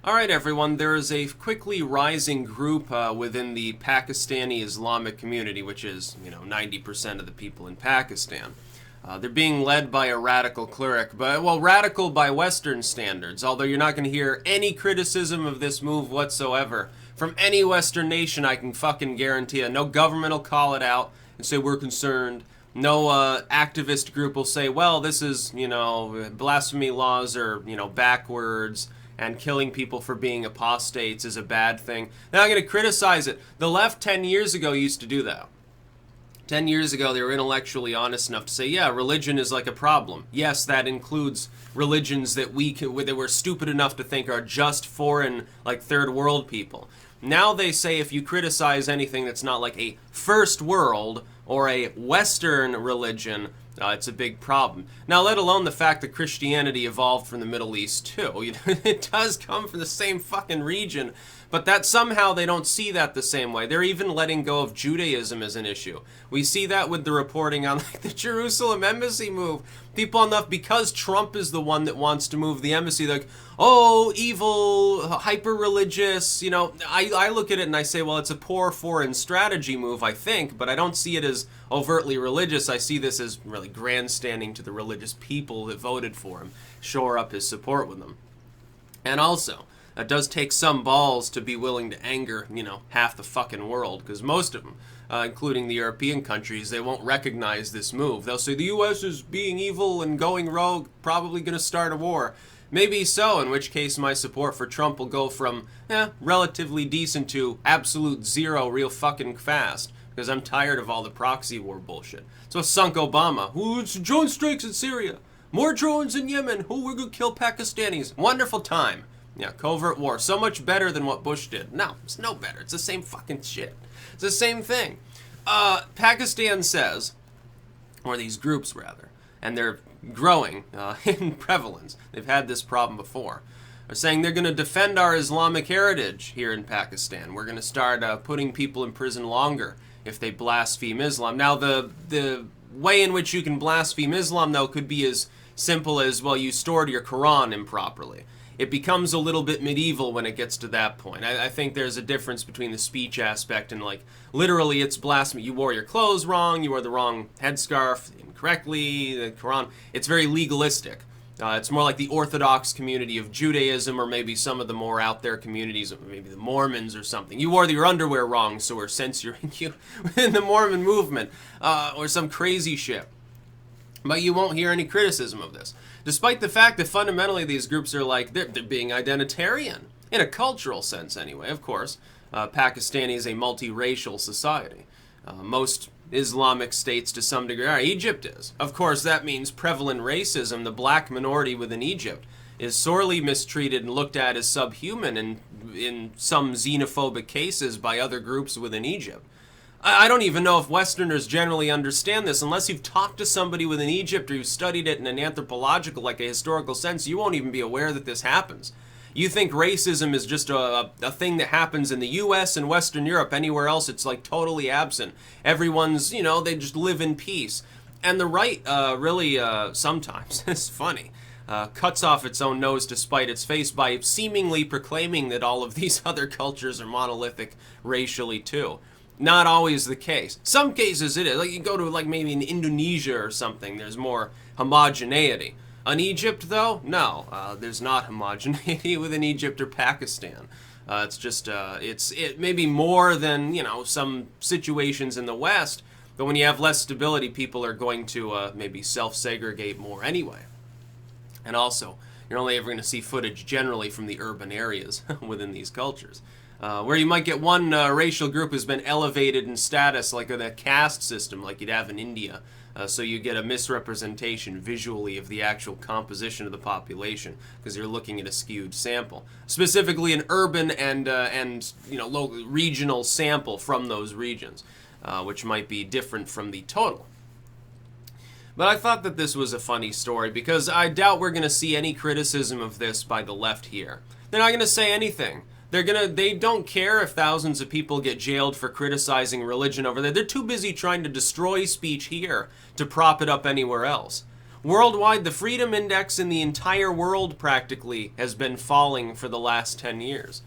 Alright everyone, there is a quickly rising group within the Pakistani Islamic community, which is, 90% of the people in Pakistan. They're being led by a radical cleric, but, well, radical by Western standards, although you're not going to hear any criticism of this move whatsoever from any Western nation, I can fucking guarantee you. No government will call it out and say we're concerned. No activist group will say, well, this is, blasphemy laws are, backwards, and killing people for being apostates is a bad thing. They're not going to criticize it. The left 10 years ago used to do that. 10 years ago, they were intellectually honest enough to say, yeah, religion is like a problem. Yes, that includes religions that we're stupid enough to think are just foreign, like third world people. Now they say if you criticize anything that's not like a first world or a Western religion, it's a big problem. Now, let alone the fact that Christianity evolved from the Middle East, too. It does come from the same fucking region, but that somehow they don't see that the same way. They're even letting go of Judaism as an issue. We see that with the reporting on the Jerusalem embassy move. People enough, because Trump is the one that wants to move the embassy, like, oh, evil, hyper-religious, I look at it and I say, well, it's a poor foreign strategy move, I think, but I don't see it as overtly religious. I see this as really grandstanding to the religious people that voted for him, shore up his support with them. And also, it does take some balls to be willing to anger, half the fucking world, because most of them, including the European countries, they won't recognize this move. They'll say the U.S. is being evil and going rogue, probably going to start a war. Maybe so, in which case my support for Trump will go from, relatively decent to absolute zero real fucking fast, because I'm tired of all the proxy war bullshit. So sunk Obama. Ooh, it's drone strikes in Syria. More drones in Yemen. Ooh, we're going to kill Pakistanis. Wonderful time. Yeah, covert war. So much better than what Bush did. No, it's no better. It's the same fucking shit. It's the same thing. Pakistan says, or these groups rather, and they're growing in prevalence. They've had this problem before. They're saying they're going to defend our Islamic heritage here in Pakistan. We're going to start putting people in prison longer if they blaspheme Islam. Now, the way in which you can blaspheme Islam, though, could be as simple as, well, you stored your Quran improperly. It becomes a little bit medieval when it gets to that point. I think there's a difference between the speech aspect and, like, literally it's blasphemy. You wore your clothes wrong, you wore the wrong headscarf incorrectly, the Quran. It's very legalistic. It's more like the Orthodox community of Judaism, or maybe some of the more out there communities, maybe the Mormons or something. You wore your underwear wrong, so we're censoring you in the Mormon movement, or some crazy shit. But you won't hear any criticism of this, despite the fact that fundamentally these groups are like, they're being identitarian, in a cultural sense anyway, of course. Pakistani is a multiracial society. Most Islamic states to some degree are. Egypt is. Of course, that means prevalent racism. The black minority within Egypt is sorely mistreated and looked at as subhuman in some xenophobic cases by other groups within Egypt. I don't even know if Westerners generally understand this. Unless you've talked to somebody within Egypt or you've studied it in an anthropological, like a historical sense, you won't even be aware that this happens. You think racism is just a thing that happens in the U.S. and Western Europe. Anywhere else, it's like totally absent. Everyone's, they just live in peace. And the right really, sometimes, it's funny, cuts off its own nose to spite its face by seemingly proclaiming that all of these other cultures are monolithic racially too. Not always the case. Some cases it is. Like you go to like maybe in Indonesia or something, there's more homogeneity. On Egypt, though, no, there's not homogeneity within Egypt or Pakistan. It's just it may be more than some situations in the West, but when you have less stability, people are going to maybe self-segregate more anyway. And also, you're only ever going to see footage generally from the urban areas within these cultures. Where you might get one racial group has been elevated in status, like a caste system, like you'd have in India. So you get a misrepresentation visually of the actual composition of the population because you're looking at a skewed sample, specifically an urban and local regional sample from those regions, which might be different from the total. But I thought that this was a funny story because I doubt we're going to see any criticism of this by the left here. They're not going to say anything. They don't care if thousands of people get jailed for criticizing religion over there. They're too busy trying to destroy speech here to prop it up anywhere else. Worldwide, the freedom index in the entire world practically has been falling for the last 10 years.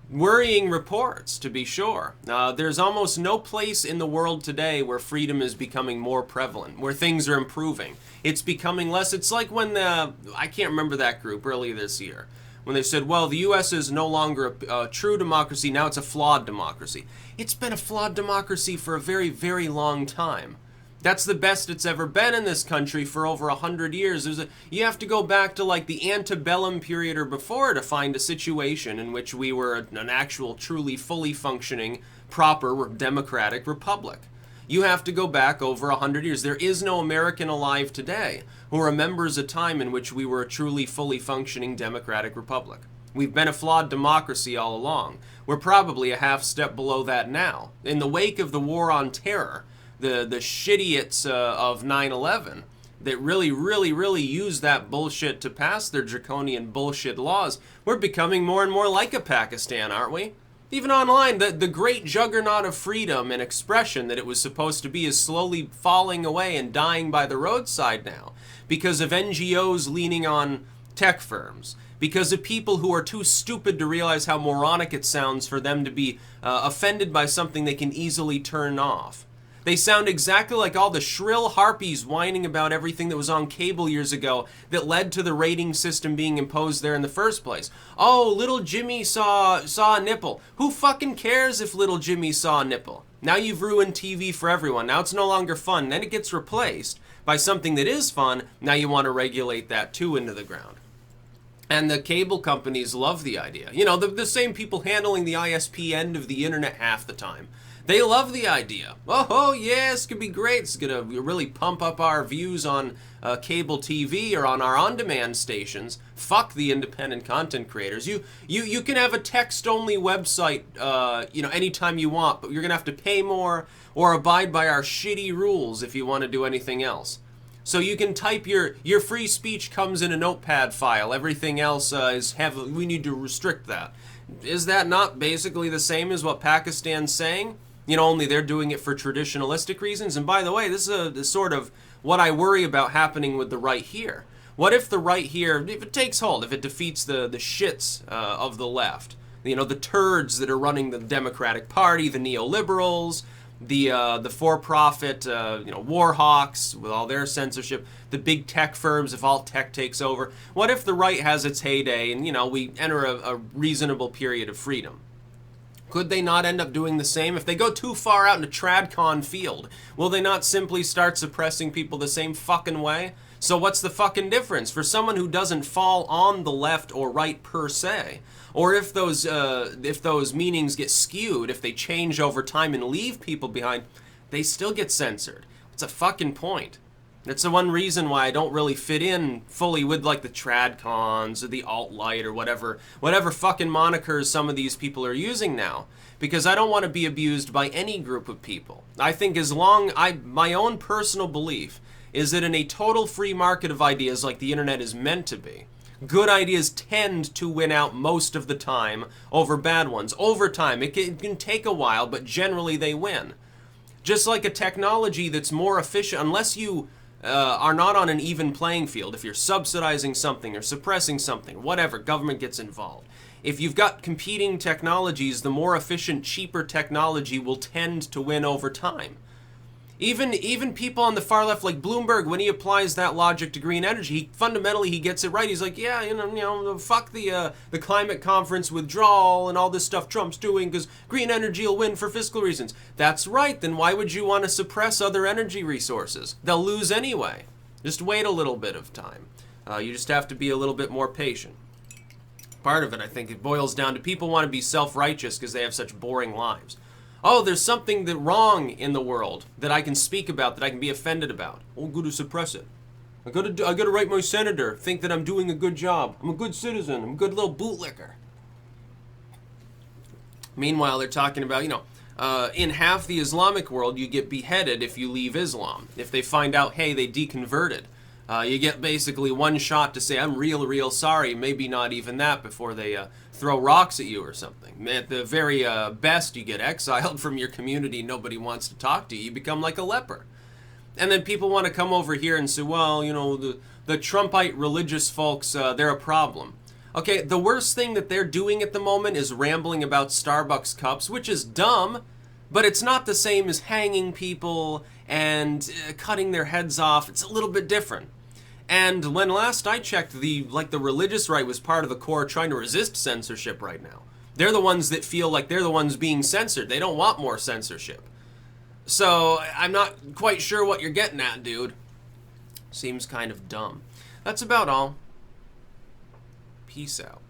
Worrying reports, to be sure. There's almost no place in the world today where freedom is becoming more prevalent, where things are improving. It's becoming less. It's like when I can't remember that group earlier this year, when they said, well, the U.S. is no longer a true democracy, now it's a flawed democracy. It's been a flawed democracy for a very, very long time. That's the best it's ever been in this country for over 100 years. You have to go back to like the antebellum period or before to find a situation in which we were an actual, truly, fully functioning, proper democratic republic. You have to go back over 100 years. There is no American alive today who remembers a time in which we were a truly, fully functioning democratic republic. We've been a flawed democracy all along. We're probably a half step below that now. In the wake of the war on terror, the shitiots of 9/11 that really use that bullshit to pass their draconian bullshit laws, we're becoming more and more like a Pakistan, aren't we? Even online, the great juggernaut of freedom and expression that it was supposed to be is slowly falling away and dying by the roadside now because of NGOs leaning on tech firms, because of people who are too stupid to realize how moronic it sounds for them to be offended by something they can easily turn off. They sound exactly like all the shrill harpies whining about everything that was on cable years ago that led to the rating system being imposed there in the first place. Oh, little Jimmy saw a nipple. Who fucking cares if little Jimmy saw a nipple? Now you've ruined TV for everyone. Now it's no longer fun. Then it gets replaced by something that is fun. Now you want to regulate that too into the ground. And the cable companies love the idea. You know, the same people handling the ISP end of the internet half the time. They love the idea. Oh, yeah, this could be great. It's going to really pump up our views on cable TV or on our on-demand stations. Fuck the independent content creators. You can have a text-only website, anytime you want, but you're going to have to pay more or abide by our shitty rules if you want to do anything else. So you can type your free speech comes in a notepad file. Everything else we need to restrict that. Is that not basically the same as what Pakistan's saying? You know, only they're doing it for traditionalistic reasons. And by the way, this is sort of what I worry about happening with the right here. What if the right here, if it takes hold, if it defeats the shits of the left, you know, the turds that are running the Democratic Party, the neoliberals, the for-profit, war hawks with all their censorship, the big tech firms, if all tech takes over. What if the right has its heyday and, we enter a reasonable period of freedom? Could they not end up doing the same? If they go too far out in a TradCon field, will they not simply start suppressing people the same fucking way? So what's the fucking difference? For someone who doesn't fall on the left or right per se, or if those meanings get skewed, if they change over time and leave people behind, they still get censored. What's a fucking point? That's the one reason why I don't really fit in fully with like the TradCons or the alt-light or whatever fucking monikers some of these people are using now. Because I don't want to be abused by any group of people. I think my own personal belief is that in a total free market of ideas like the internet is meant to be, good ideas tend to win out most of the time over bad ones. Over time, it can take a while, but generally they win. Just like a technology that's more efficient, unless you are not on an even playing field, if you're subsidizing something or suppressing something, whatever, government gets involved. If you've got competing technologies, the more efficient, cheaper technology will tend to win over time. Even people on the far left, like Bloomberg, when he applies that logic to green energy, fundamentally he gets it right. He's like, yeah, fuck the climate conference withdrawal and all this stuff Trump's doing because green energy will win for fiscal reasons. That's right. Then why would you want to suppress other energy resources? They'll lose anyway. Just wait a little bit of time. You just have to be a little bit more patient. Part of it, I think, it boils down to people want to be self-righteous because they have such boring lives. Oh, there's something wrong in the world that I can speak about, that I can be offended about. I'm going to suppress it. I gotta write my senator, think that I'm doing a good job. I'm a good citizen. I'm a good little bootlicker. Meanwhile, they're talking about, in half the Islamic world, you get beheaded if you leave Islam. If they find out, hey, they deconverted. You get basically one shot to say, I'm real sorry. Maybe not even that before they throw rocks at you or something. At the very best, you get exiled from your community. Nobody wants to talk to you. You become like a leper. And then people want to come over here and say, well, you know, the Trumpite religious folks, they're a problem. Okay, the worst thing that they're doing at the moment is rambling about Starbucks cups, which is dumb, but it's not the same as hanging people and cutting their heads off. It's a little bit different. And when last I checked, the religious right was part of the core trying to resist censorship right now. They're the ones that feel like they're the ones being censored. They don't want more censorship. So I'm not quite sure what you're getting at, dude. Seems kind of dumb. That's about all. Peace out.